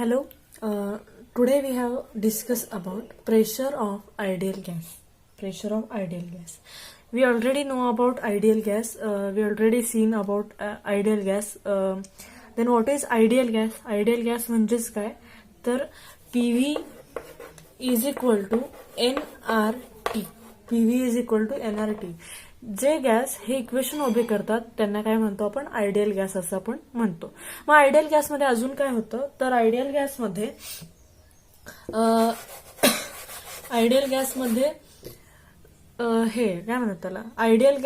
Hello. Today we have discussed about pressure of ideal gas. Pressure of ideal gas. We already know about ideal gas. We already seen about ideal gas. Then what is ideal gas? Ideal gas म्हणजेच काय? तर PV is equal to nRT. PV is equal to nRT. जे gas हे equation उभे करतात त्यांना काय म्हणतो आपण? आयडियल गॅस असं आपण म्हणतो. मग आयडियल गॅसमध्ये अजून काय होतं? तर आयडियल गॅसमध्ये हे काय म्हणतात त्याला? आयडियल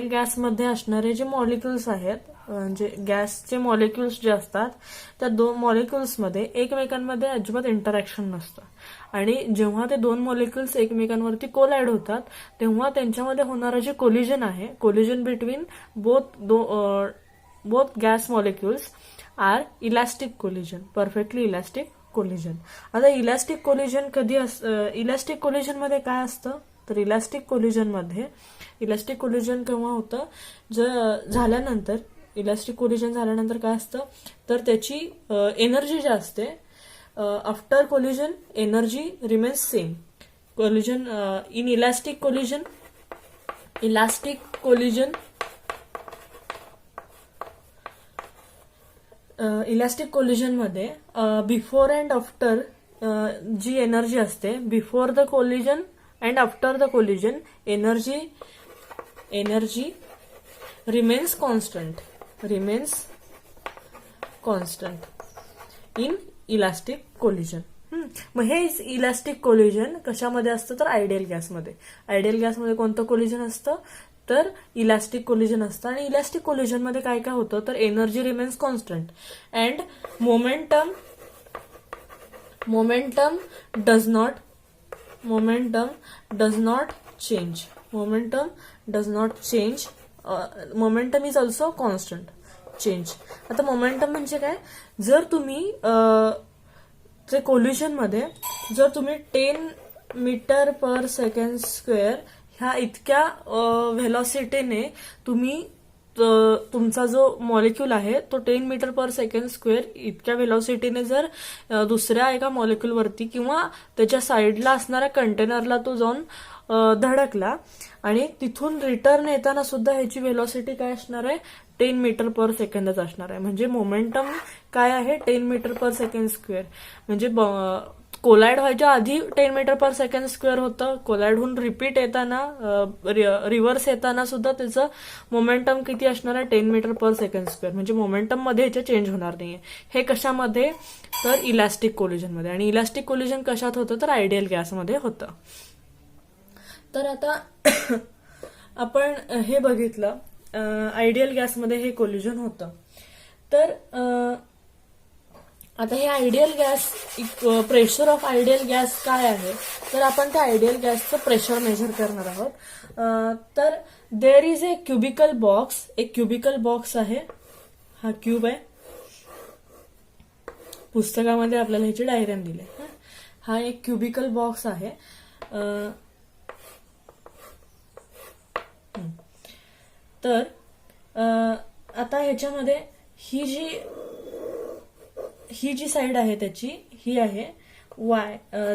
गॅसमध्ये असणारे जे मॉलिक्युल्स आहेत, म्हणजे गॅसचे मॉलिक्युल्स जे असतात त्या दोन मॉलिक्युल्समध्ये एकमेकांमध्ये अजिबात इंटरॅक्शन नसतं. आणि जेव्हा ते दोन मॉलिक्युल्स एकमेकांवरती कोलाइड होतात तेव्हा त्यांच्यामध्ये होणारं जे कोलिजन आहे, collision between both gas molecules are elastic collision, perfectly elastic collision. आता इलास्टिक कोलिजन इलास्टिक कोलिजन मध्ये काय असतं? तर इलास्टिक कोलिजन केव्हा होतं? इलास्टिक कोलिजन झाल्यानंतर काय असतं? तर त्याची एनर्जी जी असते after collision energy remains same. Collision in elastic collision मध्ये बिफोर अँड आफ्टर जी एनर्जी असते, before the collision and after the collision energy remains constant in elastic collision. मग हे इलास्टिक कोलिजन कशामध्ये असतं? तर आयडियल गॅसमध्ये. आयडियल गॅसमध्ये कोणतं कोलिजन असतं? तर इलास्टिक कोलिजन असतं. आणि इलास्टिक कोलिजन मध्ये काय काय होतं? तर energy remains constant and momentum does not change. Momentum is also constant change. आता मोमेंटम म्हणजे काय? जर तुम्ही ते कोलिजन मध्ये जर तुम्ही 10 मीटर पर सेकंड स्क्वेअर ह्या इतक्या व्हेलॉसिटीने तुम्ही तुमचा जो मॉलिक्यूल आहे तो 10 मीटर पर सेकंड स्क्वेअर इतक्या व्हेलॉसिटीने जर दुसऱ्या एका मॉलिक्यूलवरती किंवा त्याच्या साईडला असणाऱ्या कंटेनरला तो जाऊन धडकला आणि तिथून रिटर्न येताना सुद्धा ह्याची व्हेलॉसिटी काय असणार आहे? 10 मीटर पर सेकंदच असणार आहे. म्हणजे मोमेंटम काय आहे? 10 मीटर पर सेकंड स्क्वेअर. म्हणजे कोलाइड व्हायच्या आधी 10 मीटर पर सेकंड स्क्वेअर होतं. कोलाइड होऊन रिपीट येताना रिव्हर्स येताना सुद्धा त्याचं मोमेंटम किती असणार आहे? 10 मीटर पर सेकंड स्क्वेअर. म्हणजे मोमेंटम मध्ये ह्याचे चेंज होणार नाहीये. हे कशामध्ये? तर इलास्टिक कोलिजन मध्ये. आणि इलास्टिक कोलिजन कशात होतं? तर आयडियल गॅसमध्ये होतं. तर आता आपण हे बघितलं आयडियल गॅसमध्ये हे कोलिजन होतं. तर आता हे ideal gas, pressure of ideal gas काय आहे? तर आपण त्या आयडियल गॅसचं प्रेशर मेजर करणार आहोत. तर there is a cubical box. एक क्युबिकल बॉक्स आहे. हा क्यूब आहे. पुस्तकामध्ये आपल्याला ह्याची डायग्राम दिली आहे. हा एक क्युबिकल बॉक्स आहे. तर आता ह्याच्यामध्ये ही जी साइड आहे त्याची, ही आहे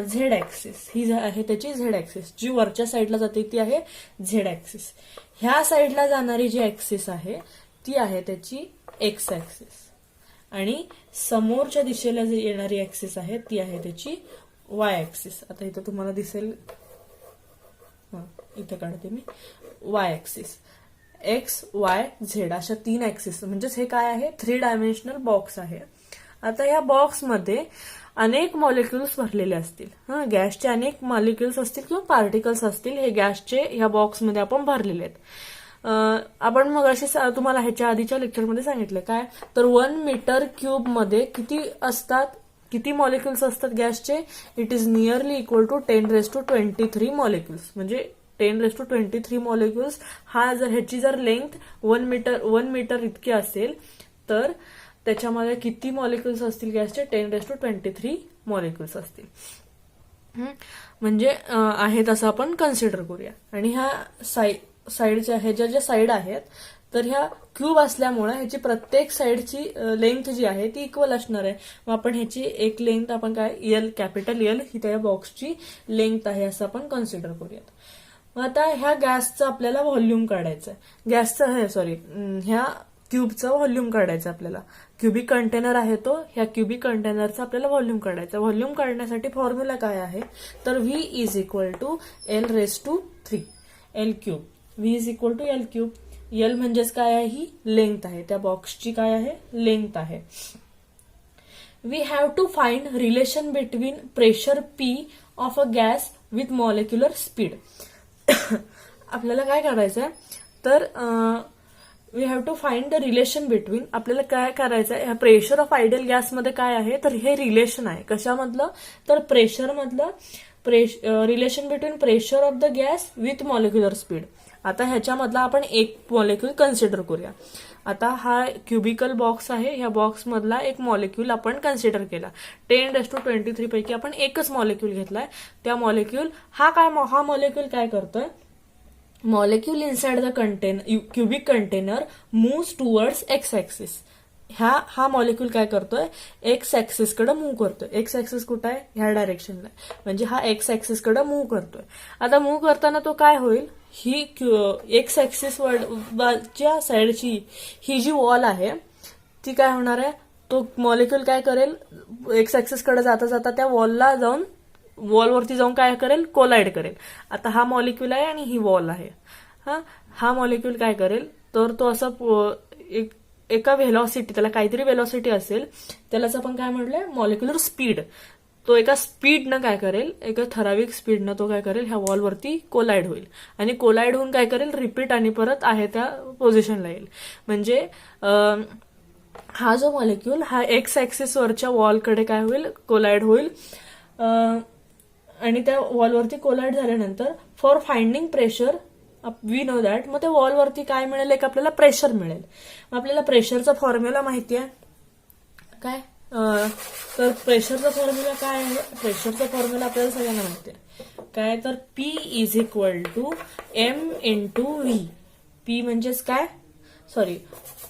झेड ऍक्सिस. ही आहे त्याची झेड ऍक्सिस. जी वरच्या साईडला जाते ती आहे झेड ऍक्सिस. ह्या साईडला जाणारी जी ऍक्सिस आहे ती आहे त्याची एक्स ऍक्सिस. आणि समोरच्या दिशेला जी येणारी ऍक्सिस आहे ती आहे त्याची वाय ऍक्सिस. आता इथं तुम्हाला दिसेल, इथे काढते मी, Y axis. X Y Z अशा 3 ऍक्सिस. म्हणजेच हे काय आहे? 3 डायमेन्शनल बॉक्स आहे. आता या बॉक्समध्ये अनेक मॉलिक्युल्स भरलेले असतील. गॅसचे अनेक मॉलिक्युल्स असतील किंवा पार्टिकल्स असतील. हे गॅसचे ह्या बॉक्समध्ये आपण भरलेले आहेत. आपण मग अशी तुम्हाला ह्याच्या आधीच्या लेक्चरमध्ये सांगितलं काय? तर 1 मीटर क्यूब मध्ये किती मॉलिक्युल्स असतात गॅसचे? It is nearly equal to 10⁻23 molecules. म्हणजे 10⁻23 मॉलिक्युल्स. ह्याची जर लेंथ 1 मीटर इतकी असेल तर त्याच्यामध्ये किती मॉलिक्युल्स असतील गॅसचे? 10⁻23 मॉलिक्युल्स असतील. म्हणजे आहेत असं आपण कन्सिडर करूया. आणि ह्या साईडच्या ह्याच्या ज्या साईड आहेत, तर ह्या क्यूब असल्यामुळे ह्याची प्रत्येक साईडची लेंथ जी आहे ती इक्वल असणार आहे. मग आपण ह्याची एक लेंथ आपण काय एल, कॅपिटल एल ही त्या बॉक्सची लेंथ आहे असं आपण कन्सिडर करूयात. मग आता ह्या गॅसचं आपल्याला व्हॉल्यूम काढायचं आहे. गॅसचं ह्या क्यूबचा व्हॉल्यूम काढायचा आपल्याला. क्युबिक कंटेनर आहे तो, ह्या क्युबिक कंटेनरचा आपल्याला व्हॉल्यूम काढायचा. व्हॉल्यूम काढण्यासाठी फॉर्म्युला काय आहे, तर V is equal to L⁻³ L cube. V is equal to L cube. L म्हणजेच काय आहे, ही लेंथ आहे, त्या बॉक्सची काय आहे, लेंथ आहे. We have to find relation between pressure P of a gas with molecular speed. आपल्याला काय करायचंय, तर we have to find the relation between, आपल्याला काय करायचं आहे, प्रेशर ऑफ आयडियल गॅसमध्ये काय आहे, तर हे रिलेशन आहे. कशामधलं, तर प्रेशरमधलं relation between pressure of the gas with molecular speed. आता ह्याच्यामधला आपण एक मॉलिक्यूल कन्सिडर करूया. आता हा क्युबिकल बॉक्स आहे, ह्या बॉक्स मधला एक मॉलिक्यूल आपण कन्सिडर केला. 10⁻23 पैकी आपण एकच मॉलिक्यूल घेतलाय. त्या मॉलिक्यूल हा मॉलिक्यूल काय करतोय, molecule inside the cubic container moves towards x axis. हा मॉलिक्यूल काय करतोय, एक्स ऍक्सिस कडे मूव्ह करतोय. एक्स ऍक्सिस कुठं आहे, ह्या डायरेक्शनला, म्हणजे हा एक्स ऍक्सिस कडे मूव्ह करतोय. आता मूव्ह करताना तो काय होईल, ही एक्स ऍक्सिस वरच्या साईडची ही जी वॉल आहे ती काय होणार आहे, तो मॉलिक्यूल काय करेल, एक्स ऍक्सिस कडे जाता जाता त्या वॉलवरती जाऊन काय करेल, कोलाइड करेल. आता हा मॉलिक्यूल आहे आणि ही वॉल आहे. हा मॉलिक्यूल काय करेल, तर तो असं एका व्हेलॉसिटी, त्याला काहीतरी व्हेलॉसिटी असेल, त्यालाच आपण काय म्हटलंय, मॉलिक्युलर स्पीड. तो एका स्पीडनं काय करेल, एका ठराविक स्पीडनं तो काय करेल, ह्या वॉलवरती कोलाइड होईल. आणि कोलाइड होऊन काय करेल, रिपीट आणि परत आहे त्या पोझिशनला येईल. म्हणजे हा जो मॉलिक्यूल हा एक्स ऍक्सिस वरच्या वॉलकडे काय होईल, कोलाइड होईल. आणि त्या वॉलवरती कोलाइड झाल्यानंतर for finding pressure we know that, मग त्या वॉलवरती काय मिळेल, एक आपल्याला प्रेशर मिळेल. मग आपल्याला प्रेशरचा फॉर्म्युला माहिती आहे काय, तर प्रेशरचा फॉर्म्युला काय आहे, प्रेशरचा फॉर्म्युला आपल्याला सगळ्यांना माहिती आहे काय, तर P is equal to M into V. P म्हणजेच काय,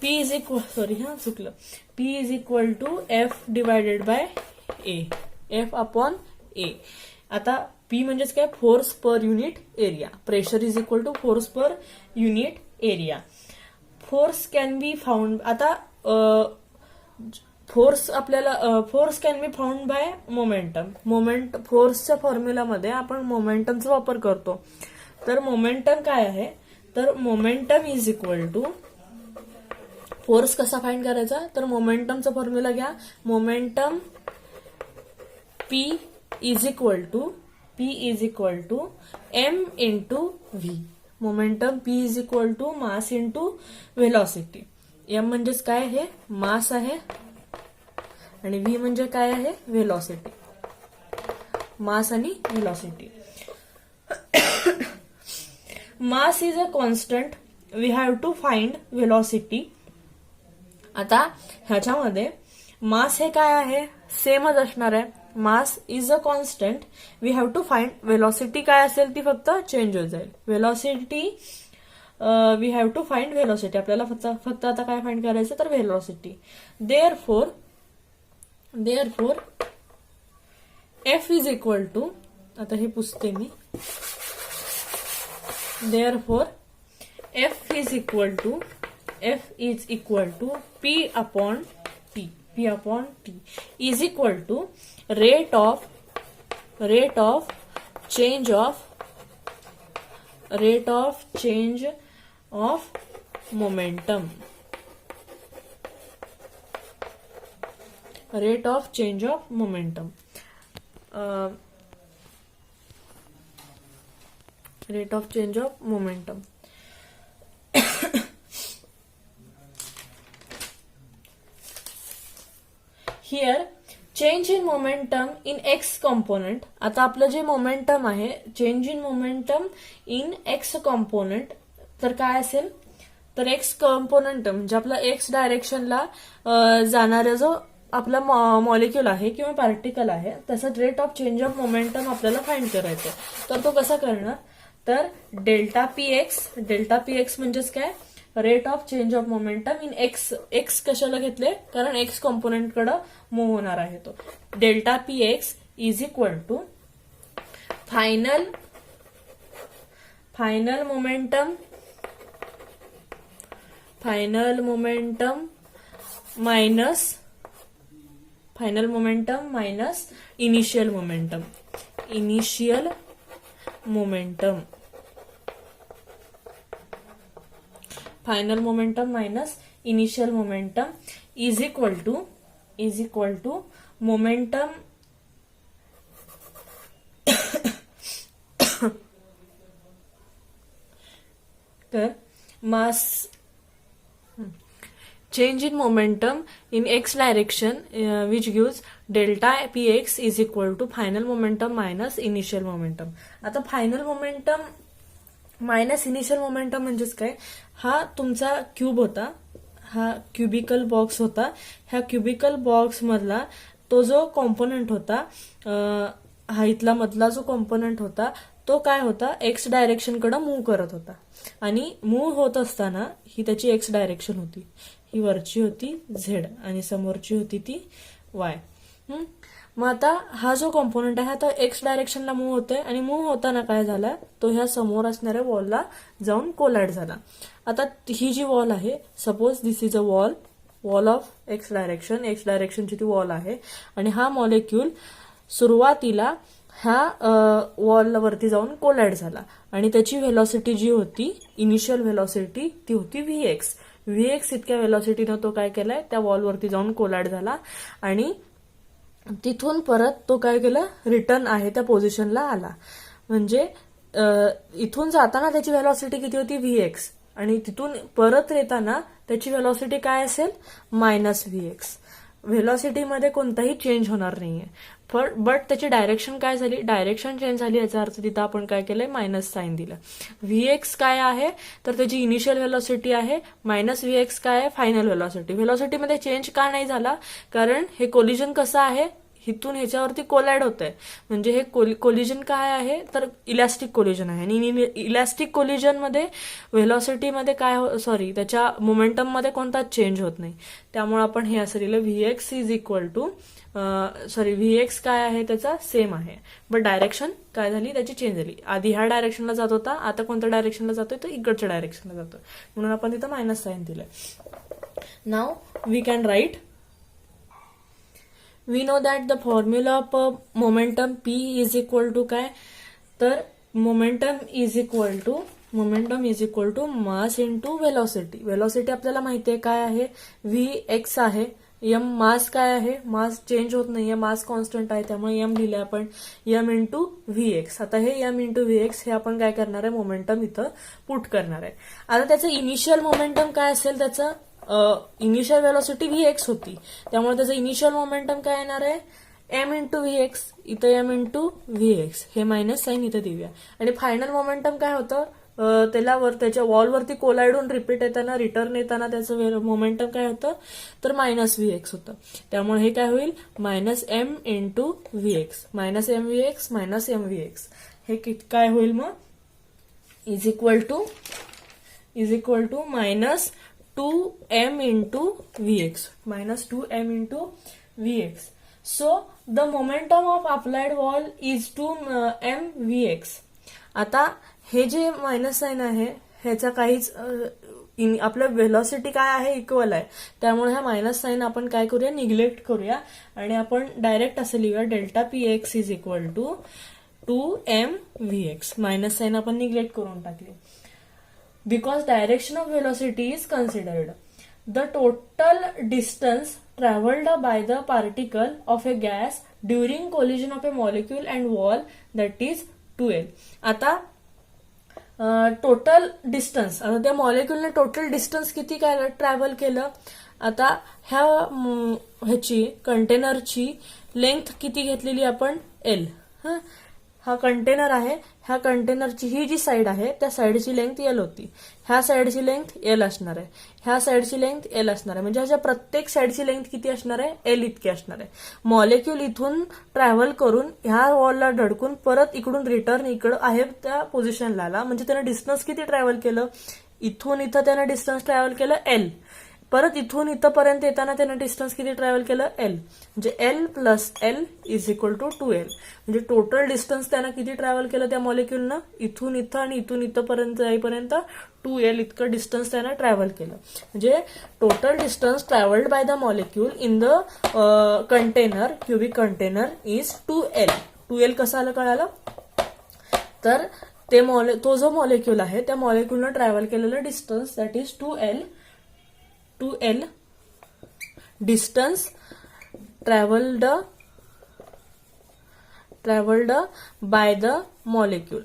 P is equal to F divided by A, F upon A. आता P म्हणजेच काय, force per unit area. Pressure is equal to force per unit area. Force can be found, आता force can be found by momentum. फोर्सच्या फॉर्म्युलामध्ये आपण मोमेंटमचा वापर करतो. तर मोमेंटम काय आहे, तर momentum is equal to, force कसा फाइंड करायचा, तर मोमेंटमचा फॉर्म्युला घ्या. Momentum P is equal to M into V. Momentum P is equal to mass into velocity. M म्हणजेच काय, हे मास आहे, आणि V म्हणजे काय आहे, व्हेलॉसिटी. मास आणि velocity. Mass is a constant, we have to find velocity. आता ह्याच्यामध्ये मास हे काय आहे, सेमच असणार आहे. Mass is a constant, we have to find velocity काय असेल ती फक्त चेंज होत जाईल. Velocity we have to find velocity, आपल्याला फक्त आता काय फाइंड करायचं, तर velocity. Therefore F is equal to, आता हे पुसते मी. Therefore F is equal to P upon T is equal to rate of change of momentum. Rate of change of momentum. Rate of change of momentum. Here change in momentum in x component. आता आपलं जे momentum आहे, change in momentum in x component, तर काय असेल, तर x component म्हणजे आपला एक्स डायरेक्शनला जाणारा जो आपला मॉलिक्यूल आहे किंवा पार्टिकल आहे, त्याचा rate of change of momentum आपल्याला फाइंड करायचं. तर तो कसा करणार, तर डेल्टा पी एक्स म्हणजेच काय, rate of change of momentum in X कशाला घेतले, कारण एक्स कॉम्पोनंटकडे मूव्ह होणार आहे तो. Delta P X is equal to final momentum minus initial momentum final momentum minus initial momentum is equal to momentum तर mass change in momentum in x direction which gives delta px is equal to final momentum minus initial momentum. आता final momentum minus initial momentum म्हणजेच काय, हा तुमचा cube होता, हा cubical box होता. ह्या क्युबिकल बॉक्स मधला तो जो कॉम्पोनंट होता, हा इथला मधला जो कॉम्पोनंट होता तो काय होता, एक्स डायरेक्शन कडे मूव्ह करत होता. आणि मूव्ह होत असताना ही त्याची एक्स डायरेक्शन होती, ही वरची होती झेड आणि समोरची होती ती वाय. मग आता हा जो कॉम्पोनंट आहे आता एक्स डायरेक्शनला मूव्ह होतोय आणि मूव्ह होताना काय झाला, तो ह्या समोर असणाऱ्या वॉलला जाऊन कोलाइड झाला. आता ही जी वॉल आहे, suppose this is a wall of X डायरेक्शनची ती वॉल आहे आणि हा मॉलिक्यूल सुरुवातीला ह्या वॉल वरती जाऊन कोलाइड झाला आणि त्याची व्हेलॉसिटी जी होती, इनिशियल व्हेलॉसिटी ती होती व्हीएक्स इतक्या व्हेलॉसिटीनं तो काय केलाय, त्या वॉलवरती जाऊन कोलाइड झाला आणि तिथून परत तो काय केलं, रिटर्न आहे त्या पोझिशनला आला. म्हणजे इथून जाताना त्याची व्हेलॉसिटी किती होती, व्हीएक्स, आणि तिथून परत येताना त्याची व्हेलॉसिटी काय असेल, मायनस व्हीएक्स. व्हेलॉसिटीमध्ये कोणताही चेंज होणार नाहीये, बट त्याची डायरेक्शन काय झाली, डायरेक्शन चेंज झाली. याचा अर्थ तिथं आपण काय केलंय, मायनस साईन दिलं. व्हीएक्स काय आहे, तर त्याची इनिशियल व्हेलॉसिटी आहे, मायनस व्हीएक्स काय आहे, फायनल व्हेलॉसिटी. व्हेलॉसिटीमध्ये चेंज का नाही झाला, कारण हे कोलिजन कसं आहे, हिथून ह्याच्यावरती कोलाइड होत आहे. म्हणजे हे कोलिजन काय आहे, तर इलॅस्टिक कोलिजन आहे. आणि इलॅस्टिक कोलिजन मध्ये व्हेलॉसिटीमध्ये त्याच्या मोमेंटम मध्ये कोणताच चेंज होत नाही. त्यामुळे आपण हे असं लिहिलं, V X is equal to V X काय आहे त्याचा सेम आहे, बट डायरेक्शन काय झाली, त्याची चेंज झाली. आधी ह्या डायरेक्शनला जात होता, आता कोणत्या डायरेक्शनला जातोय, तर इकडच्या डायरेक्शनला जातोय, म्हणून आपण तिथं मायनस साईन दिलंय. Now we can write, we know that the formula of momentum p is equal to काय, तर momentum is equal to mass into velocity. velocity आपल्याला माहिती आहे काय आहे, vx आहे. m मास काय आहे, मास चेंज होत नाहीये, मास कॉन्स्टंट आहे, त्यामुळे m लिहिलंय आपण, m इंटू vx. आता हे m इंटू vx हे आपण काय करणार आहे, मोमेंटम इथं पुट करणार आहे. आता त्याचं इनिशियल मोमेंटम काय असेल, त्याचं इनिशियल व्हेलॉसिटी व्हीएक्स होती, त्यामुळे त्याचं इनिशियल मोमेंटम काय येणार आहे, एम इंटू व्हीएक्स. इथं एम इंटू व्हीएक्स, हे मायनस साईन इथं देऊया. आणि फायनल मोमेंटम काय होतं, त्याच्या वॉलवरती कोलाइड होऊन रिटर्न येताना त्याचं मोमेंटम काय होतं, तर मायनस व्हीएक्स होतं. त्यामुळे हे काय होईल, minus M into V X, minus M V X. हे काय होईल मग, is equal to minus 2m into Vx, minus 2m into Vx. So the momentum of applied wall is 2m Vx. आता हे जे मायनस साइन आहे ह्याचा काहीच आपलं व्हेलॉसिटी काय आहे, इक्वल आहे, त्यामुळे हा मायनस साइन आपण काय करूया, निग्लेक्ट करूया आणि आपण डायरेक्ट असं लिहूया, delta P X is equal to 2m Vx. Minus sign आपण निग्लेक्ट करून टाकली. Because direction of velocity is considered, the total distance traveled by the particle of a gas during collision of a molecule and wall, that is 2L. आता total distance, आता त्या मॉलिक्युलने total distance किती काय travel केलं. आता ह्याची कंटेनरची length किती घेतलेली आपण, L. हा कंटेनर आहे, ह्या कंटेनरची ही जी साईड आहे त्या साईडची लेंथ एल होती, ह्या साईडची लेंथ एल असणार आहे, ह्या साईडची लेंथ एल असणार आहे, म्हणजे ह्याच्या प्रत्येक साईडची लेंथ किती असणार आहे, एल इतकी असणार आहे. मॉलिक्यूल इथून ट्रॅव्हल करून ह्या वॉलला धडकून परत इकडून रिटर्न इकडं आहे त्या पोझिशनला आला, म्हणजे त्यानं डिस्टन्स किती ट्रॅव्हल केलं, इथून इथं त्यानं डिस्टन्स ट्रॅव्हल केलं एल, परत इथून इथंपर्यंत येताना त्यानं डिस्टन्स किती ट्रॅव्हल केलं एल, म्हणजे L plus L is equal to 2L. म्हणजे टोटल डिस्टन्स त्यानं किती ट्रॅव्हल केलं त्या मॉलिक्यूलनं, इथून इथं आणि इथून इथंपर्यंत जाईपर्यंत 2L इतकं डिस्टन्स त्यानं ट्रॅव्हल केलं. म्हणजे total distance travelled by the molecule in the container, cubic container is 2L. 2L कसं आलं कळालं, तर तो जो मॉलिक्यूल आहे त्या मॉलिक्यूलनं ट्रॅव्हल केलेलं distance that is 2L distance traveled by the molecule.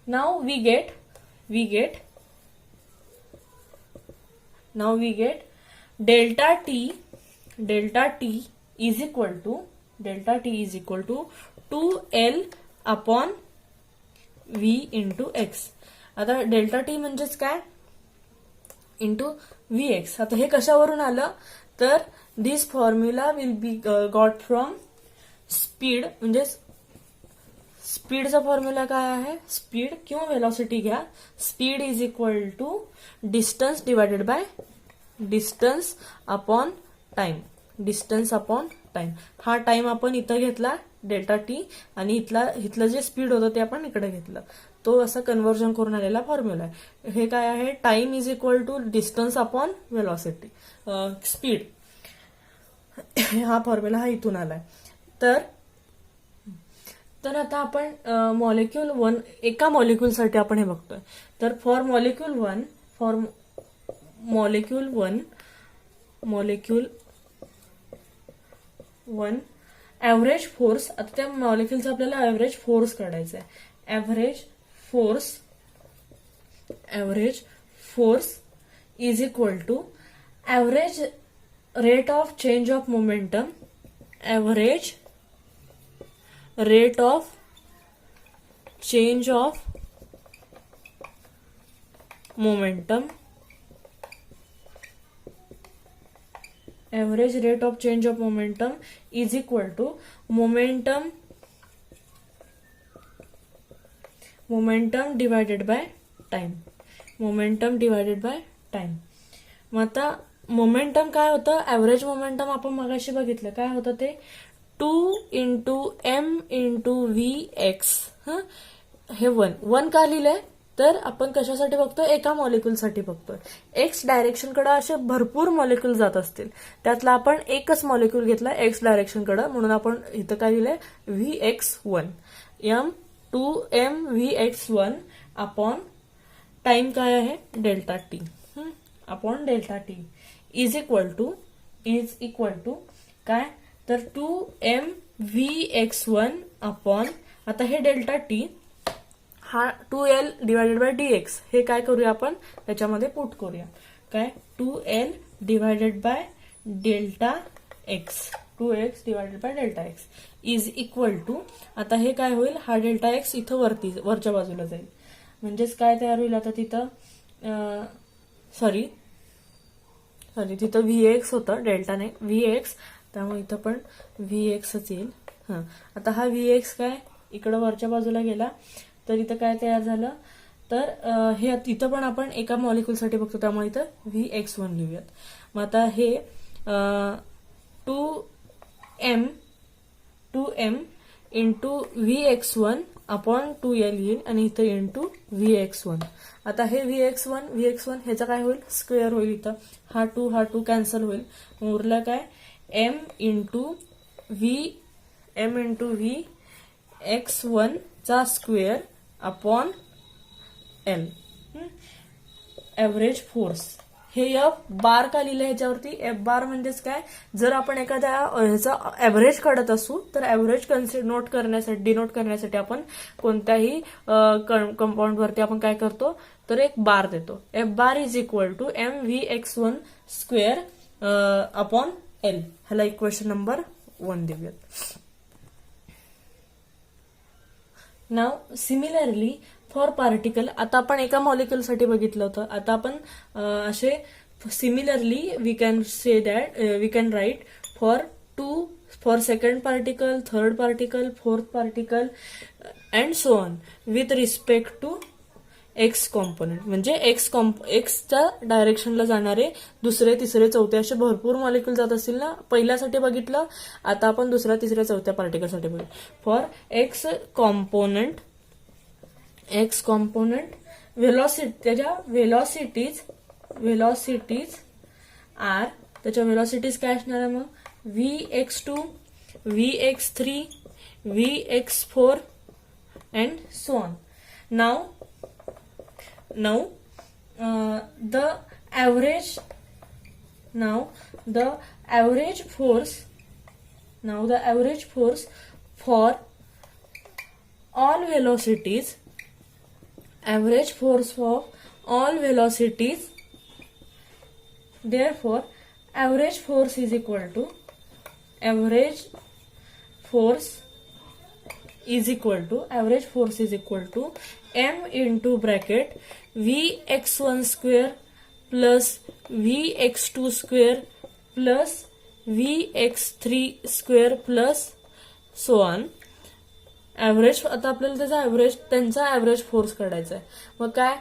Now we get delta t is equal to 2L upon v into x. आता डेल्टा टी म्हणजेच काय, इंटू व्ही एक्स. आता हे कशावरून आलं, तर this formula will be got from speed, म्हणजे स्पीडचा फॉर्म्युला काय आहे, स्पीड किंवा वेलॉसिटी घ्या, speed is equal to distance divided by distance upon time. हा टाइम आपण इथं घेतला डेल्टा टी, आणि इथलं जे स्पीड होतं ते आपण इकडे घेतलं, तो असं कन्व्हर्जन करून आलेला फॉर्म्युला आहे. हे काय आहे, time is equal to distance upon velocity, speed. हा फॉर्म्युला हा इथून आलाय. तर आता आपण मॉलिक्यूल 1 एका मॉलिक्यूलसाठी आपण हे बघतोय. तर for molecule one average force, आता त्या मॉलिक्यूलचा आपल्याला ॲव्हरेज फोर्स काढायचा आहे. Average force is equal to average rate of change of momentum, average rate of change of momentum, average rate of change of momentum is equal to momentum divided by time. मग आता momentum काय होतं, average momentum आपण मगाशी बघितलं काय होतं ते 2 into M into V X. हे 1 का लिहिलंय, तर आपण कशासाठी बघतोय, एका मॉलिक्यूलसाठी बघतोय. एक्स डायरेक्शन कडे असे भरपूर मॉलिक्यूल जात असतील, त्यातला आपण एकच मॉलिक्यूल घेतला एक्स डायरेक्शन कडे, म्हणून आपण इथं काय लिहिलंय Vx1, Vx1 अपॉन टाइम काय आहे delta T, upon delta T is equal to काय, तर 2mVx1 अपॉन, आता हे डेल्टा टी हा 2L डिवायडेड बाय dx, हे काय करूया आपण त्याच्यामध्ये पुट करूया, काय 2L divided by delta X, 2x divided by delta X is equal to, आता हे काय होईल, हा डेल्टा एक्स इथं वरच्या बाजूला जाईल, म्हणजेच काय तयार होईल आता तिथं, सॉरी तिथं Vx होतं, डेल्टा नाही Vx, त्यामुळे इथं पण Vxच येईल. आता हा Vx काय इकडं वरच्या बाजूला गेला, तर इथं काय तयार झालं, तर हे इथं पण आपण एका मॉलिक्यूलसाठी बघतो, त्यामुळे इथं Vx1 लिहूयात. मग आता हे 2m into Vx1 upon 2L येईल, आणि इथं इंटू Vx1. आता हे Vx1 ह्याचा काय होईल, स्क्वेअर होईल, इथं हा 2 कॅन्सल होईल, उरलं काय m इंटू Vx1 चा square upon L, average force. हे एफ बार का लिहिलं ह्याच्यावरती, एफ बार म्हणजेच काय, जर आपण एखाद्या ह्याचा ऍव्हरेज काढत असू तर ऍव्हरेज डिनोट करण्यासाठी आपण कोणत्याही कंपाऊंड वरती आपण काय करतो, तर एक बार देतो. F bar is equal to MVx1 square upon L. ह्याला इक्वेशन नंबर 1 देऊयात. नाव सिमिलरली फॉर पार्टिकल, आता आपण एका मॉलिक्युलसाठी बघितलं होतं, आता आपण असे similarly we can say that we can write for second particle, third particle, fourth particle and so on with respect to X component. म्हणजे एक्सच्या डायरेक्शनला जाणारे दुसरे, तिसरे, चौथे असे भरपूर मॉलिक्युल जात असतील ना. पहिल्यासाठी बघितलं, आता आपण दुसऱ्या, तिसऱ्या, चौथ्या पार्टिकलसाठी बघू. फॉर एक्स कॉम्पोनंट व्हेलॉसिटी, त्याच्या व्हेलॉसिटीज आर, त्याच्या व्हेलॉसिटीज काय असणार आहे मग Vx2, Vx3, Vx4 and so on. Now the average force for all velocities, therefore average force is equal to m into bracket Vx1 square plus Vx2 square plus Vx3 square plus so on. Average, आता आपल्याला त्यांचा average force काढायचा आहे. मग काय,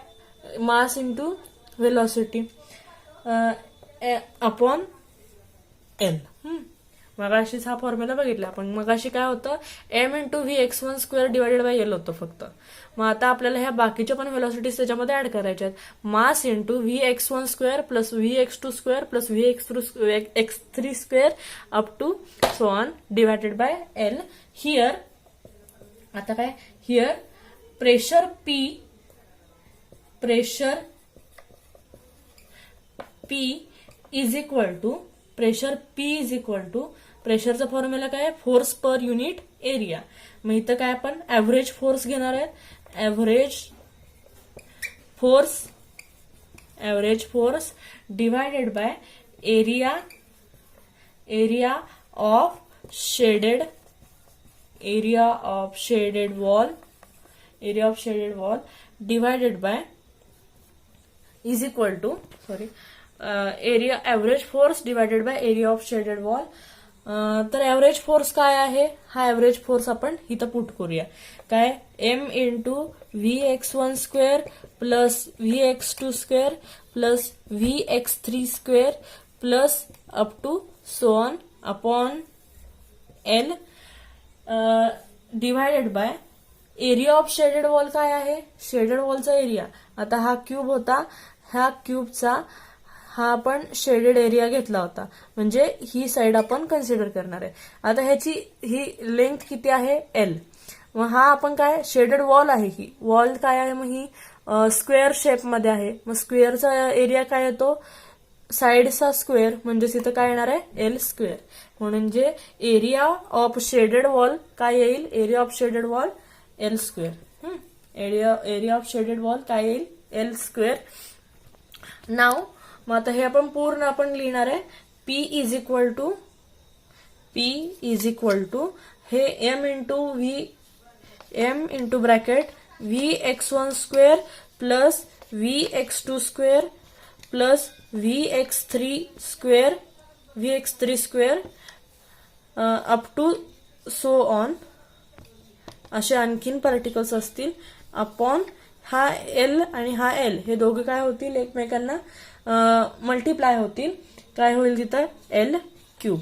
mass into velocity upon L. मगाशीच हा formula बघितला आपण. मगाशी काय होतं, M into Vx1 square divided by L होतं फक्त. मग आता आपल्याला ह्या बाकीच्या पण व्हेलॉसिटीज त्याच्यामध्ये ऍड करायच्या आहेत. Mass into Vx1 square plus Vx2 square plus Vx3 square up to so on divided by L. Here आता काय, here pressure P is equal to प्रेशरचा फॉर्म्युला काय, फोर्स पर युनिट एरिया. मग इथं काय आपण ऍव्हरेज फोर्स घेणार आहे. Average force divided by area of shaded wall divided by is equal to average force divided by area of shaded wall. तर average force काय आहे, हा ऍव्हरेज फोर्स आपण इथं पुट करूया. काय, M into Vx1 square plus Vx2 square plus Vx3 square plus up to so on upon L divided by area of shaded wall. काय आहे, शेडेड वॉलचा एरिया. आता हा क्यूब होता, ह्या क्यूबचा हा आपण शेडेड एरिया घेतला होता, म्हणजे ही साइड आपण कन्सिडर करणार आहे. आता ह्याची ही लेंथ किती आहे, एल. मग हा आपण काय, शेडेड वॉल आहे, ही वॉल काय आहे, मग ही स्क्वेअर शेप मध्ये आहे. मग स्क्वेअरचा एरिया काय येतो, साइडचा स्क्वेअर, म्हणजेच इथं काय येणार आहे, एल स्क्वेअर. म्हणजे एरिया ऑफ शेडेड वॉल काय येईल, area of shaded wall L square. Area of shaded wall काय येईल, एल स्क्वेअर. नाव मग आता हे आपण पूर्ण लिहिणार आहे. P इज इक्वल टू हे M into bracket Vx1 square plus Vx2 square plus Vx3 square up to so on असे आणखीन पार्टिकल्स असतील अपॉन हा एल आणि हा एल हे दोघे काय होतील, एकमेकांना मल्टिप्लाय होतील. काय होईल तिथं, एल क्यूब.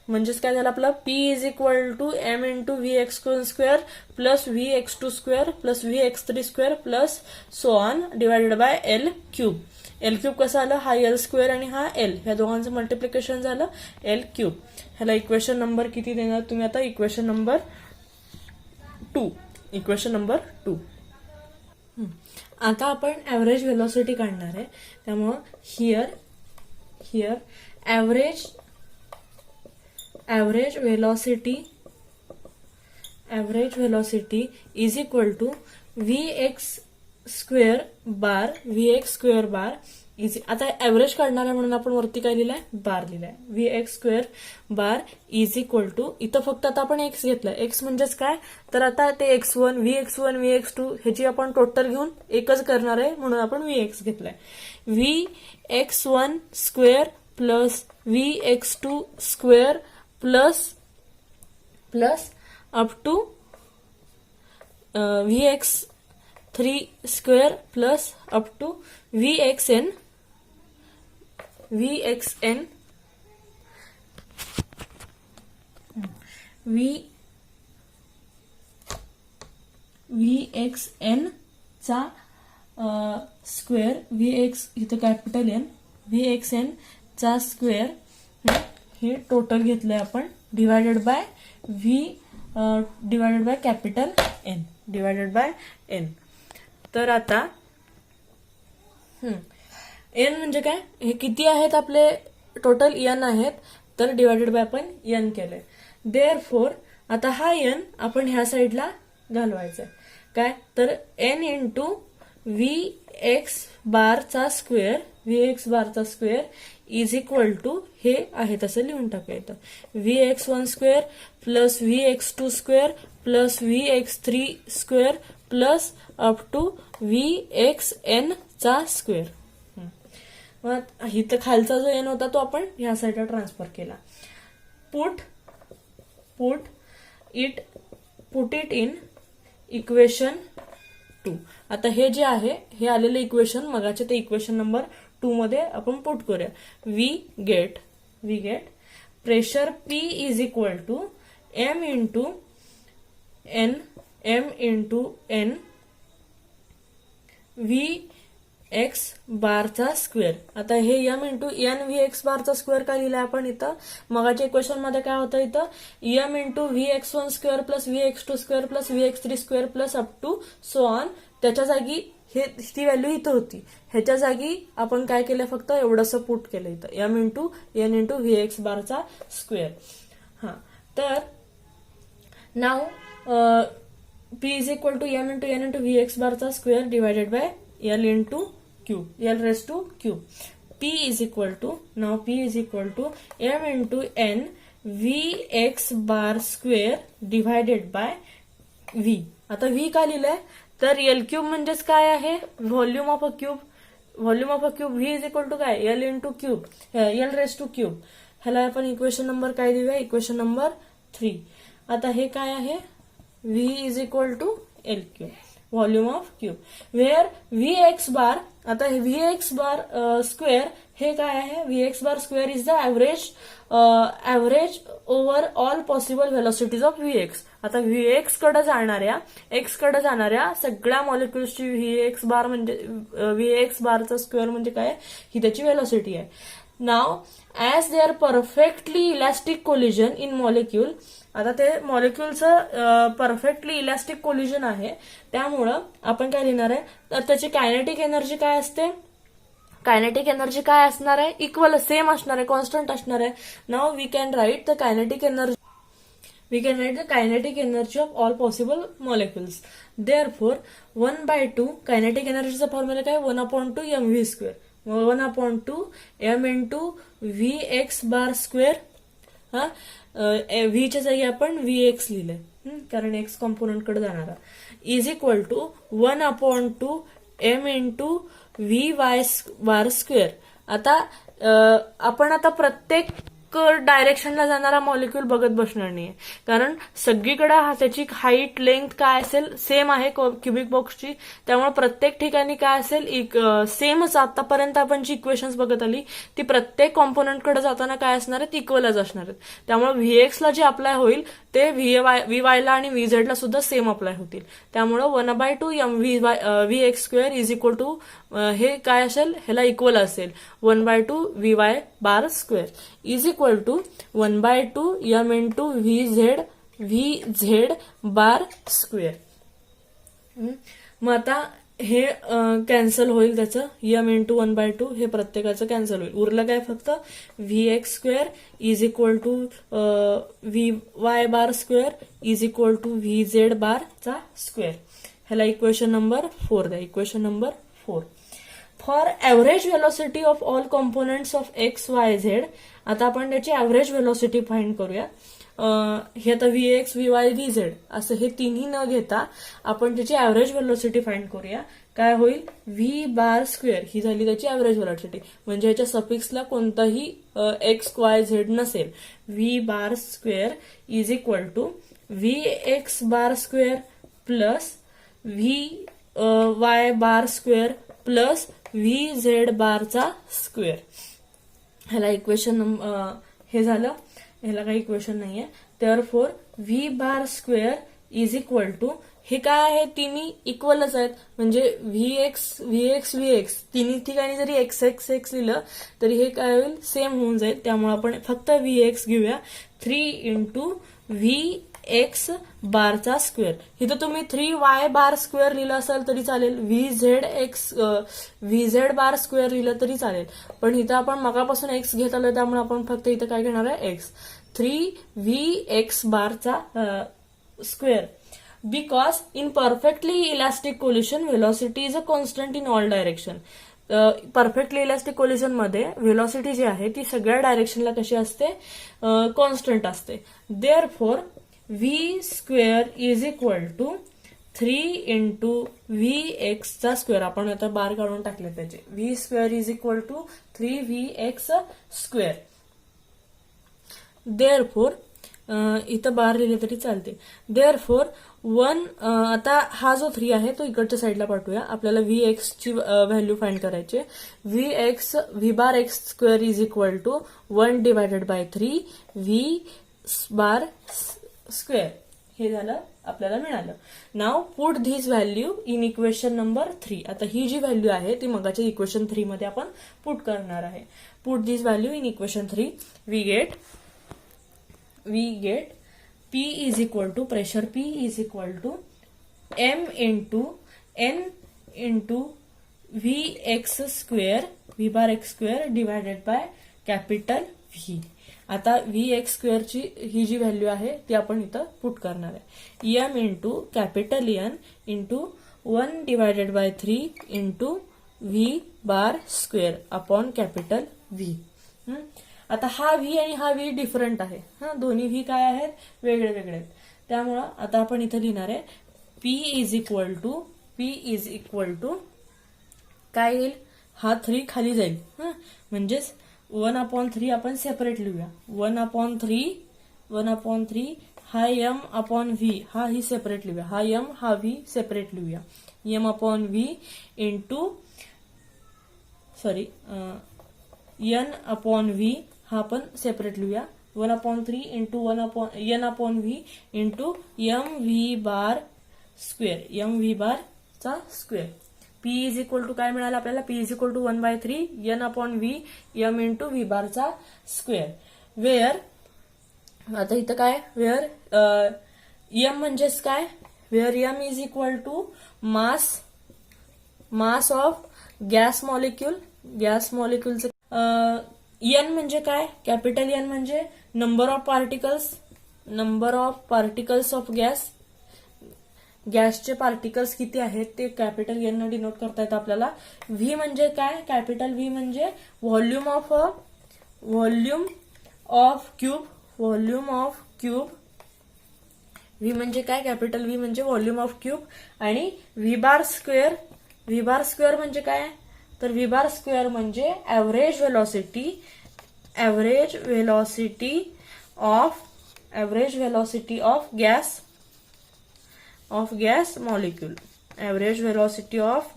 म्हणजेच काय झालं आपलं, P is equal to M into Vx1 square plus Vx2 square plus Vx3 square plus so on divided by L cube. L cube कसं आलं, हा एल स्क्वेअर आणि हा एल, ह्या दोघांचं मल्टिप्लिकेशन झालं एल क्यूब. ह्याला इक्वेशन नंबर किती देणार तुम्ही आता, इक्वेशन नंबर 2. आता आपण ऍव्हरेज व्हेलॉसिटी काढणार आहे. त्यामुळं here average velocity is equal to Vx square bar easy. आता ऍव्हरेज काढणार आहे म्हणून आपण वरती काय लिहिलंय, बार लिहिलाय. V X square bar is equal to, इथं फक्त आता आपण एक्स घेतलंय. एक्स म्हणजेच काय, तर आता ते x1 व्ही एक्स टू ह्याची आपण टोटल घेऊन एकच करणार आहे म्हणून आपण व्ही एक्स घेतलाय. V X one square plus V X two square plus up to V X 3 square plus up to V X N चा स्क्वेअर, व्ही एक्स इथं capital N, V X N चा square हे total घेतलंय आपण divided by capital N divided by N. तर आता N म्हणजे काय, हे किती आहेत आपले टोटल एन आहेत, तर डिवायडेड बाय आपण एन केलंय. देअरफोर आता हा एन आपण ह्या साईडला घालवायचा आहे. काय, तर एन इंटू व्ही एक्स बारचा स्क्वेअर इज इक्वल टू हे आहे तसं लिहून टाकूया इथं. V X one square plus V X two square plus V X 3 square plus up to V X N चा स्क्वेअर. मग इथं खालचा जो एन होता तो आपण ह्या साईडला ट्रान्सफर केला. Put it in equation 2. आता हे जे आहे हे आलेलं इक्वेशन मगाचे ते इक्वेशन नंबर 2 मध्ये आपण पुट करूया. We get pressure P is equal to M into N V X बारचा स्क्वेअर. आता हे M into N V X बारचा स्क्वेअर का लिहिलाय आपण इथं, मगाच्या इक्वेशन मध्ये काय होतं इथं, M into V X one square plus V X two square plus V X 3 square plus up to so on. त्याच्या जागी ती व्हॅल्यू इथं होती, ह्याच्या जागी आपण काय केलं, फक्त एवढंसं पुट केलं इथं, M into N into V X बारचा स्क्वेअर. हा, तर now P is equal to M into N into V X बारचा square divided by L into cube, L raise to cube. P is equal to m into n Vx bar square divided by V. आता V का लिहिलंय, तर L cube म्हणजेच काय आहे, volume of a cube. V is equal to काय, L into cube, L raise to cube. ह्याला आपण इक्वेशन नंबर काय देऊया, इक्वेशन नंबर 3. आता हे काय आहे, V is equal to L cube, volume of cube, where V X bar. आता व्ही एक्स बार स्क्वेअर हे काय आहे, V X bar square is the average over all possible velocities of V X. आता V X कडे जाणाऱ्या सगळ्या मॉलिक्युल्सची V X बार म्हणजे V X बारचा स्क्वेअर म्हणजे काय, ही त्याची व्हेलॉसिटी आहे. Now as they are perfectly elastic collision in molecule. आता ते मॉलिक्युलचं परफेक्टली इलॅस्टिक कोलिजन आहे, त्यामुळं आपण काय लिहिणार आहे, तर त्याची कायनेटिक एनर्जी काय असते, कायनेटिक एनर्जी काय असणार आहे, इक्वल सेम असणार आहे, कॉन्स्टंट असणार आहे. Now we can write the kinetic energy of all possible molecules. Therefore 1/2 kinetic एनर्जीचा फॉर्म्युला काय, 1/2 mv square, 1/2 m into V X bar square. हा, व्हीच्या जागी आपण व्ही एक्स लिहिलंय कारण एक्स कॉम्पोनंट कडे जाणारा, is equal to 1/2 m into V Y bar square. आता आपण आता प्रत्येक डायरेक्शनला जाणारा मॉलिक्यूल बघत बसणार नाहीये, कारण सगळीकडे त्याची हाईट लेंथ काय असेल सेम आहे क्युबिक बॉक्सची, त्यामुळे प्रत्येक ठिकाणी काय असेल सेमच. आतापर्यंत आपण जी इक्वेशन्स बघत आली ती प्रत्येक कॉम्पोनंटकडे जाताना काय असणार आहेत, इक्वलच असणार आहेत. त्यामुळे व्हीएक्सला जे अप्लाय होईल ते व्ही वायला आणि व्ही झेडला सुद्धा सेम अप्लाय होतील. त्यामुळे 1/2 m V X square is equal to हे काय असेल, ह्याला इक्वल असेल 1/2 V Y bar square is equal to 1/2 m into V Z bar square. मग आता हे कॅन्सल होईल, त्याचं m इंटू 1/2 हे प्रत्येकाचं कॅन्सल होईल. उरलं काय, फक्त V X square is equal to V Y bar square is equal to V Z bar चा स्क्वेअर. ह्याला इक्वेशन नंबर 4 द्या, equation number 4. For average velocity of all components of X Y Z. आता आपण त्याची average velocity find करूया. हे आता V X V Y V Z असं हे तिन्ही न घेता आपण त्याची ॲव्हरेज व्हेलॉसिटी फाइंड करूया. काय होईल, व्ही बार स्क्वेअर ही झाली त्याची ॲव्हरेज व्हेलॉसिटी, म्हणजे ह्याच्या सफिक्सला कोणताही एक्स वाय झेड नसेल. V bar square is equal to V X bar square plus V Y bar square plus V Z बारचा स्क्वेअर. ह्याला इक्वेशन हे झालं, ह्याला काही इक्वेशन नाहीये. Therefore V bar square is equal to, हे काय आहे, तिन्ही इक्वलच आहेत, म्हणजे व्ही एक्स तिन्ही ठिकाणी जरी एक्स एक्स एक्स लिहिलं तरी हे काय होईल, सेम होऊन जाईल. त्यामुळे आपण फक्त व्ही एक्स घेऊया. 3 इंटू व्ही एक्स बारचा स्क्वेअर. इथं तुम्ही 3 वाय बार स्क्वेअर लिहिलं असेल तरी चालेल, व्ही झेड बार स्क्वेअर लिहिलं तरी चालेल, पण इथं आपण मगापासून एक्स घेत आलो त्यामुळे आपण फक्त इथं काय घेणार आहे, एक्स. 3 व्ही एक्स बारचा square. Because in perfectly elastic collision velocity is a constant in all direction. Perfectly elastic collision मध्ये व्हेलॉसिटी जी आहे ती सगळ्या डायरेक्शनला कशी असते, कॉन्स्टंट असते. Therefore V square is equal to 3 into V एक्सचा स्क्वेअर. आपण आता बार काढून टाकले त्याचे. V square is equal to 3 V X square. Therefore इथं बार लिहिले तरी चालते. देअरफॉर 1, आता हा जो 3 आहे तो इकडच्या साईडला पाठवूया. आपल्याला व्ही एक्स ची व्हॅल्यू फाइंड करायची. V bar X square is equal to 1 divided by 3 V bar square. हे झालं, आपल्याला मिळालं. Now put this value in equation number 3. आता ही जी व्हॅल्यू आहे ती मगाच्या इक्वेशन 3 मध्ये आपण पुट करणार आहे. Put this value in equation 3. We get P is equal to, pressure P is equal to M into N into Vx square, V bar x square divided by capital V. आता Vx square ची ही जी value आहे ती आपण इथं put करणार आहे. M into capital N into 1 divided by 3 into V bar square upon capital V. आता हा व्ही आणि हा व्ही डिफरंट आहे. दोन्ही व्ही काय आहेत, वेगळे वेगळे आहेत. त्यामुळं आता आपण इथं लिहिणार आहे P इज इक्वल टू काय येईल, हा 3 खाली जाईल. म्हणजेच 1/3 आपण सेपरेट लिहूया. 1/3 हा M अपॉन व्ही हा ही सेपरेट लिहूया. हा M हा व्ही सेपरेट लिहूया. M upon V into N upon V हा आपण सेपरेट लिहूया. 1/3 into N upon V into M V bar square, M V bar चा square. P is equal to काय मिळालं आपल्याला, P is equal to 1/3 N upon V M into V बारचा square. Where, आता इथं काय, वेअर एम म्हणजेच काय, where M is equal to mass of gas मॉलिक्युलचं. N म्हणजे काय, कॅपिटल एन म्हणजे नंबर ऑफ पार्टिकल्स ऑफ गॅसचे पार्टिकल्स किती आहेत ते कॅपिटल एन न डिनोट करता येतं आपल्याला. व्ही म्हणजे काय, कॅपिटल व्ही म्हणजे व्हॉल्यूम ऑफ क्यूब. व्ही म्हणजे काय, कॅपिटल व्ही म्हणजे व्हॉल्यूम ऑफ क्यूब. आणि व्ही बार स्क्वेअर म्हणजे काय, तर व्ही बार स्क्वेअर म्हणजे average velocity of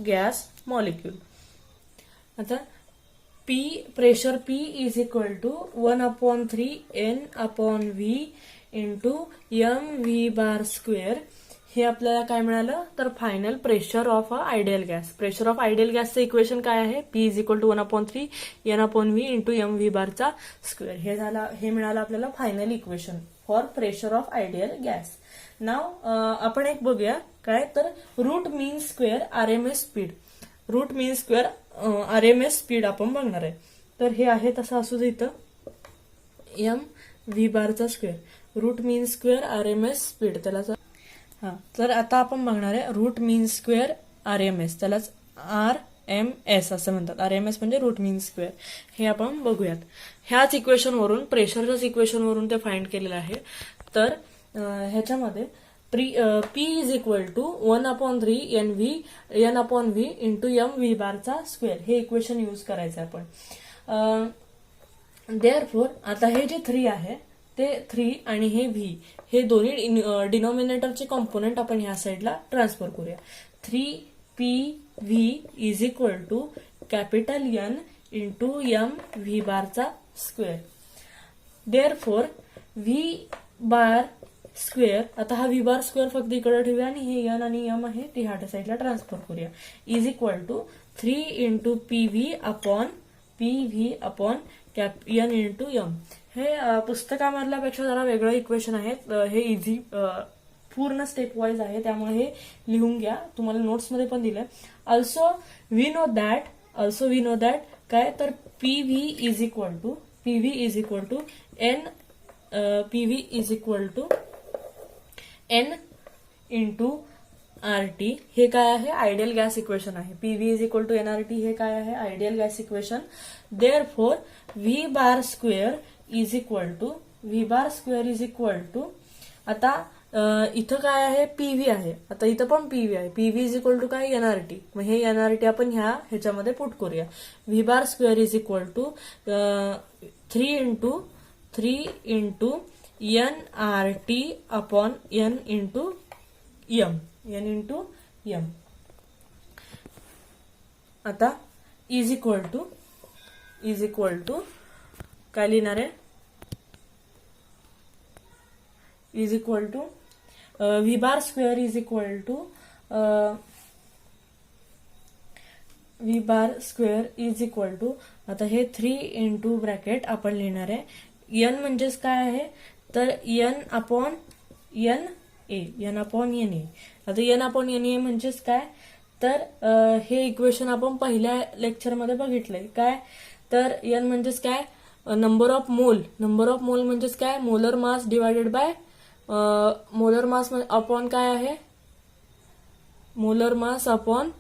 gas molecule. आता pressure P is equal to 1/3 N upon V into M V bar square. हे आपल्याला काय मिळालं, तर फायनल प्रेशर ऑफ आयडियल गॅसचं इक्वेशन काय आहे, P is equal to 1/3 N upon V into M V बारचा स्क्वेअर. हे मिळालं आपल्याला final equation for pressure of ideal gas. Now आपण एक बघूया काय, तर root mean square RMS speed आपण बघणार आहे. तर हे आहे तसं असू दे इथं एम व्ही बारचा square, route mean square RMS speed त्याला. तर आता आपण बघणार आहे रूट मीन स्क्वेअर आरएमएस, त्यालाच RMS असं म्हणतात. RMS म्हणजे रूट मीन स्क्वेअर. हे आपण बघूयात. ह्याच इक्वेशनवरून, प्रेशरच्याच इक्वेशनवरून ते फाइंड केलेलं आहे. तर ह्याच्यामध्ये P is equal to 1/3 N/V into M/V बारचा स्क्वेअर हे इक्वेशन यूज करायचं आपण. देअरफोर आता हे जे 3 आहे ते 3 आणि हे V हे दोन्ही डिनॉमिनेटरचे कॉम्पोनंट आपण ह्या साईडला ट्रान्सफर करूया. 3PV is equal to capital N into M/V बारचा square. Therefore V bar square, आता हा V बार स्क्वेअर फक्त इकडे ठेवूया आणि हे N आणि M आहे ते ह्या साईडला ट्रान्सफर करूया. Is equal to 3 into PV upon N into M. हे पुस्तकामधल्यापेक्षा जरा वेगळं इक्वेशन आहे. हे इझी पूर्ण स्टेप वाईज आहे, त्यामुळे हे लिहून घ्या. तुम्हाला नोट्समध्ये पण दिलंय. ऑल्सो वी नो दॅट काय तर PV is equal to N into RT. हे काय आहे? आयडियल गॅस इक्वेशन आहे. PV is equal to NRT हे काय आहे? Ideal gas equation. Therefore V bar square is equal to आता इथं काय आहे? PV आहे. आता इथं पण PV आहे. PV इज इक्वल टू काय? NRT. मग हे NRT आपण ह्याच्यामध्ये पुट करूया. V bar square is equal to 3 into NRT upon N into M. आता इज इक्वल टू काय लिहिणार आहे? Is equal to V bar square is equal to आता हे 3 इंटू ब्रॅकेट आपण लिहिणार आहे. N म्हणजेच काय आहे? तर N अपॉन NA. आता N अपॉन NA म्हणजेच काय? तर हे इक्वेशन आपण पहिल्या लेक्चरमध्ये बघितलंय. काय तर N म्हणजेच काय? नंबर ऑफ मोल म्हणजेच काय? Molar mass divided by molar mass upon काय आहे? मोलर मास अपॉन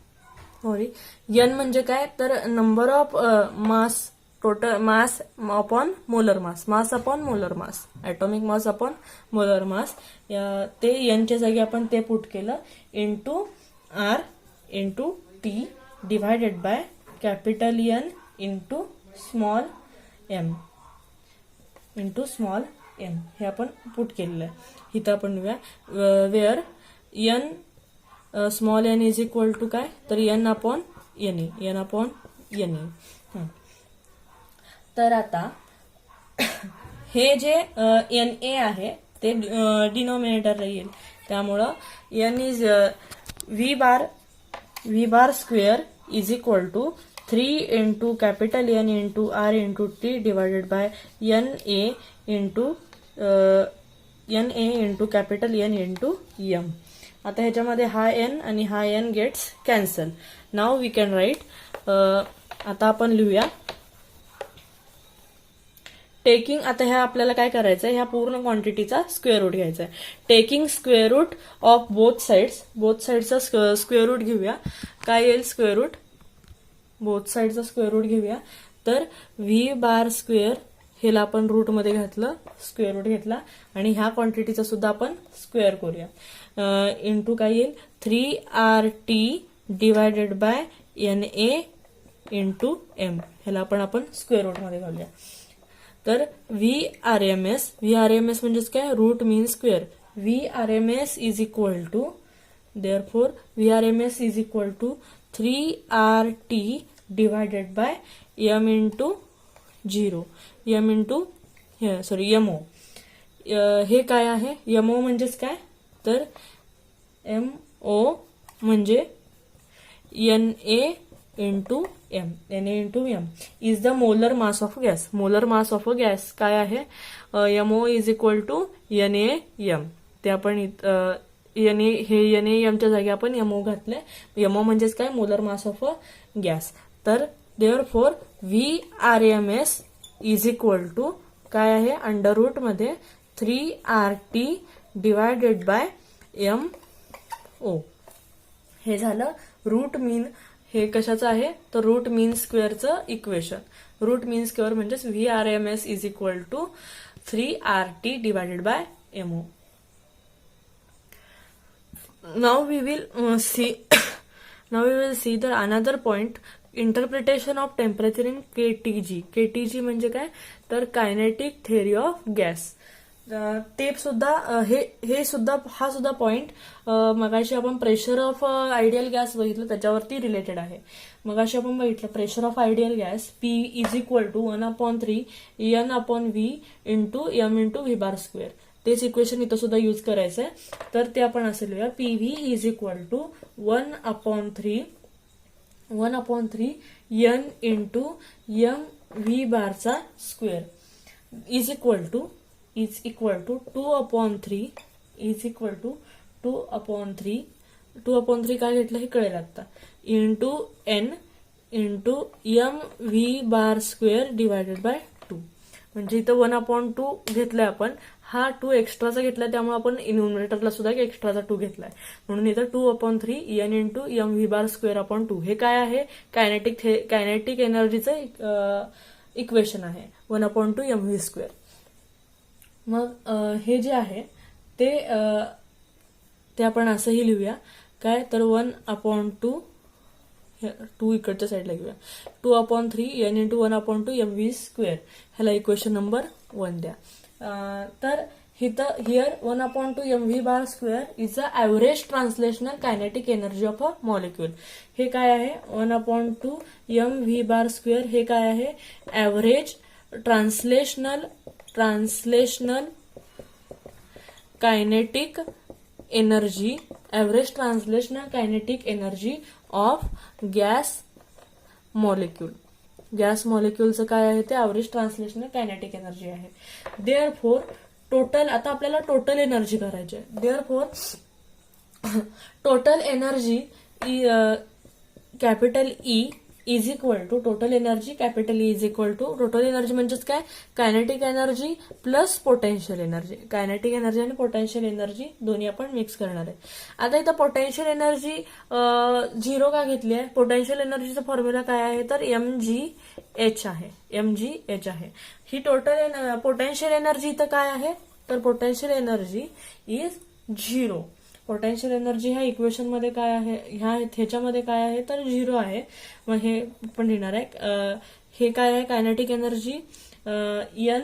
N म्हणजे काय? तर number of mass, total mass upon molar mass, atomic mass upon molar mass. ते N च्या जागी आपण ते पुट केलं into R into T divided by capital N into small m. हे आपण पुट केलेलं आहे. इथं आपण लिहूया वेअर N स्मॉल n इज इक्वल टू काय? तर N अपॉन NA. तर आता हे जे NA आहे ते डिनॉमिनेटरला येईल, त्यामुळं N is V bar square is equal to 3 into capital N into R into T divided by NA into capital N into M. आता ह्याच्यामध्ये हा N आणि हा N gets cancel. Now we can write. आता आपण लिहूया taking. आता ह्या आपल्याला काय करायचं आहे? ह्या पूर्ण क्वांटिटीचा स्क्वेअर रूट घ्यायचा आहे. Taking square root of both साइड्सचा स्क्वेअर रूट घेऊया. काय येईल स्क्वेअर रूट? बोथ साइडचा स्क्वेअर रूट घेऊया. तर V बार स्क्वेअर हेला आपण रूट मध्ये घातलं, स्क्वेअर रूट घेतला आणि ह्या क्वांटिटीचा सुद्धा आपण स्क्वेअर करूया. इंटू काय येईल? 3RT divided by NA into M. ह्याला आपण स्क्वेअर रूट मध्ये घालूया. तर VRMS म्हणजेच काय? Root mean square. VRMS is equal to therefore VRMS is equal to 3RT divided by M into 0. MO. हे काय आहे? MO म्हणजेच काय? तर MO म्हणजे NA into M is the molar mass of gas. Molar mass of a gas काय आहे? MO is equal to NaM. ते आपण हे NaM च्या जागी आपण MO घातले. MO म्हणजेच काय? Molar mass of a gas. तर therefore VRMS is equal to काय आहे? अंडर रूट मध्ये 3RT डिवायडेड बाय MO. हे झालं रूट मीन. हे कशाचं आहे तर रूट मीन स्क्वेअरचं इक्वेशन. रूट मीन स्क्वेअर म्हणजेच VRMS is equal to 3RT divided by MO. Now we will see the another point, interpretation of temperature in KTG. KTG म्हणजे काय तर कायनेटिक थेअरी ऑफ गॅस. ते सुद्धा हा सुद्धा point मगाशी आपण प्रेशर ऑफ आयडियल गॅस बघितलं त्याच्यावरती रिलेटेड आहे. मगाशी आपण बघितलं pressure of ideal gas P is equal to 1/3 N/V into M into V bar square. तेच इक्वेशन इथं सुद्धा यूज करायचंय. तर ते आपण असं लिहूया PV is equal to 1/3 N into M V बारचा square is equal to 2/3 is equal to 2/3 काय घेतलं हे कळेल आता into N into M V bar square divided by 2. म्हणजे इथं 1/2 घेतलाय आपण. हा 2 एक्स्ट्राचा घेतलाय त्यामुळे आपण न्यूमरेटरला सुद्धा एक्स्ट्राचा 2 घेतलाय. म्हणून इथं 2/3 N into M V bar square upon 2 हे काय आहे कायनेटिक एनर्जीचं इक्वेशन आहे 1/2 M V स्क्वेअर. मग हे जे आहे ते आपण असंही लिहूया काय तर 1/2 2 इकडच्या साईडला घेऊया 2/3 N into 1/2 M V square. ह्याला इक्वेशन नंबर 1 द्या. तर here 1/2 M V bar square is a average translational kinetic energy of a molecule. हे काय आहे 1/2 M V बार स्क्वेअर हे काय आहे average translational kinetic energy of gas molecule. Gas मॉलिक्यूलचं काय आहे ते ॲव्हरेज ट्रान्सलेशनल कायनेटिक एनर्जी आहे. देअरफोर टोटल आता आपल्याला टोटल एनर्जी करायची आहे. Therefore total energy capital E is equal to total energy capital E is equal to total energy म्हणजेच काय kinetic energy plus potential energy. Kinetic energy आणि potential energy दोन्ही आपण मिक्स करणार आहे. आता इथं पोटेन्शियल एनर्जी 0 का घेतली आहे. पोटेन्शियल एनर्जीचा फॉर्म्युला काय आहे तर mgh आहे. ही टोटल पोटेन्शियल एनर्जी इथं काय आहे तर potential energy is 0. Potential energy ह्या इक्वेशन मध्ये काय आहे ह्याच्यामध्ये काय आहे तर 0 आहे. मग हे पण लिहिणार आहे. हे काय आहे कायनेटिक एनर्जी N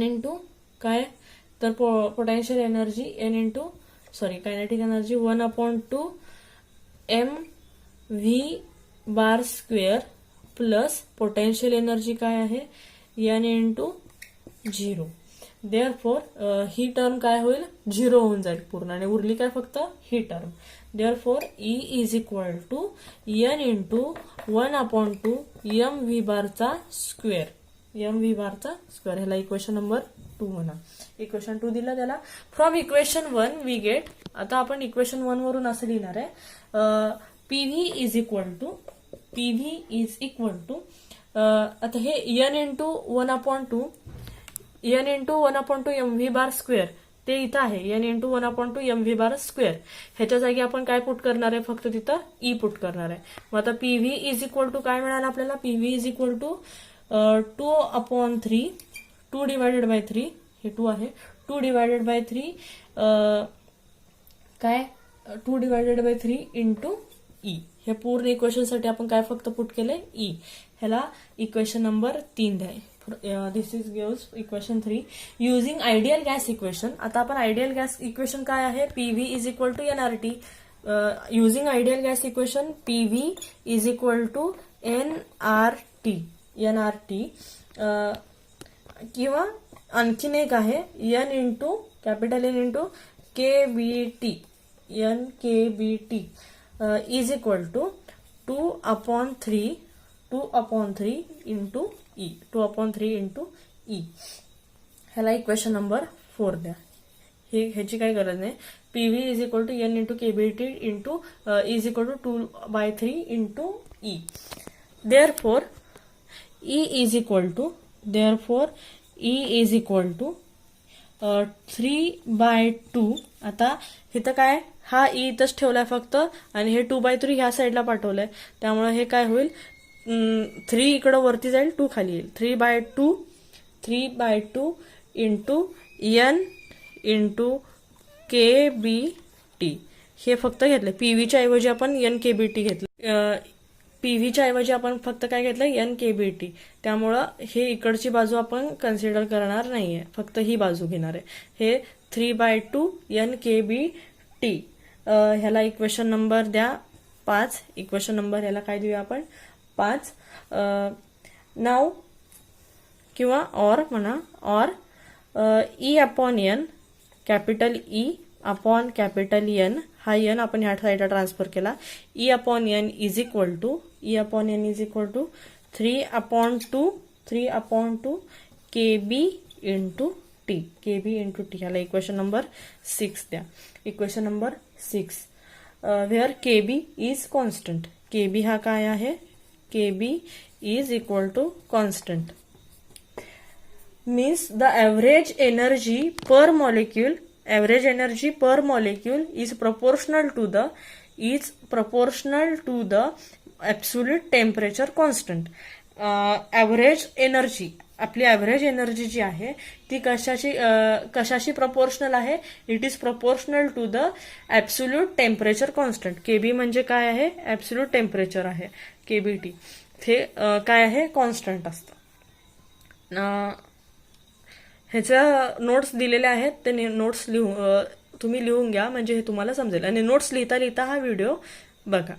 इंटू काय तर potential energy kinetic energy 1/2 M V bar square plus potential energy काय आहे N इंटू 0. देअरफोर ही टर्म काय होईल 0 होऊन जाईल पूर्ण आणि उरली काय फक्त ही term. Therefore E is equal to N into 1/2 M V बारचा स्क्वेअर ह्याला इक्वेशन नंबर 2 म्हणा. इक्वेशन 2 दिला त्याला. From equation 1 we get. आता आपण इक्वेशन 1 वरून असं लिहिणार आहे PV इज इक्वल टू आता हे N into 1/2 M V bar square ते इथं आहे N into 1/2 M V bar square. ह्याच्या जागी आपण काय पुट करणार आहे फक्त तिथं E पुट करणार आहे. मग आता PV इज इक्वल टू काय मिळालं आपल्याला PV is equal to 2/3 2 divided by 3 हे 2 आहे 2 डिवायडेड बाय 3 काय 2 डिवायडेड बाय 3 इंटू E. हे पूर्ण इक्वेशनसाठी आपण काय फक्त पुट केले E. ह्याला इक्वेशन नंबर 3 द्या. This is gives equation 3 using ideal gas equation. आता आपण आयडियल गॅस इक्वेशन काय आहे PV is equal to NRT. Using ideal gas equation PV is equal to NRT किंवा आणखीन एक आहे N into capital N into KBT is equal to 2/3 into E. 2/3 into E. ह्याला equation number 4 द्या. ह्याची काही गरज नाही. PV is equal to N into KBT into is equal to 2/3 into E. Therefore E is equal to 3/2. आता इथं काय, हा ई इथंच ठेवलाय फक्त आणि हे 2/3 ह्या साईडला पाठवलंय, त्यामुळे हे काय होईल, 3 इकडं वरती जाईल, 2 खाली येईल. 3/2 इंटू एन इंटू KBT हे फक्त घेतलं. पीव्हीच्या ऐवजी आपण NKBT घेतलं. पीव्हीच्या ऐवजी आपण फक्त काय घेतलं, NKBT. त्यामुळं हे इकडची बाजू आपण कन्सिडर करणार नाहीये, फक्त ही बाजू घेणार आहे. हे 3/2 NKBT. ह्याला इक्वेशन नंबर द्या 5. इक्वेशन नंबर ह्याला काय देऊया आपण, 5. नाव किंवा ऑर म्हणा, or E/N, capital E upon capital N, हा N आपण ह्या साईडला ट्रान्सफर केला. E/N is equal to 3/2 KB into T. KB into T. ह्याला इक्वेशन नंबर 6 द्या. Equation number 6 where KB is constant. KB हा काय आहे, KB is equal to constant. means the average energy per molecule is proportional to the absolute temperature constant. Average energy, आपली average energy जी आहे ती कशाशी proportional आहे, it is proportional to the absolute temperature constant. KB म्हणजे काय आहे, absolute temperature आहे. KBT हे काय आहे, कॉन्स्टंट असतं. ह्याच्या नोट्स दिलेल्या आहेत, ते नोट्स तुम्ही लिहून घ्या, म्हणजे हे तुम्हाला समजेल. आणि नोट्स लिहिता लिहिता हा व्हिडिओ बघा.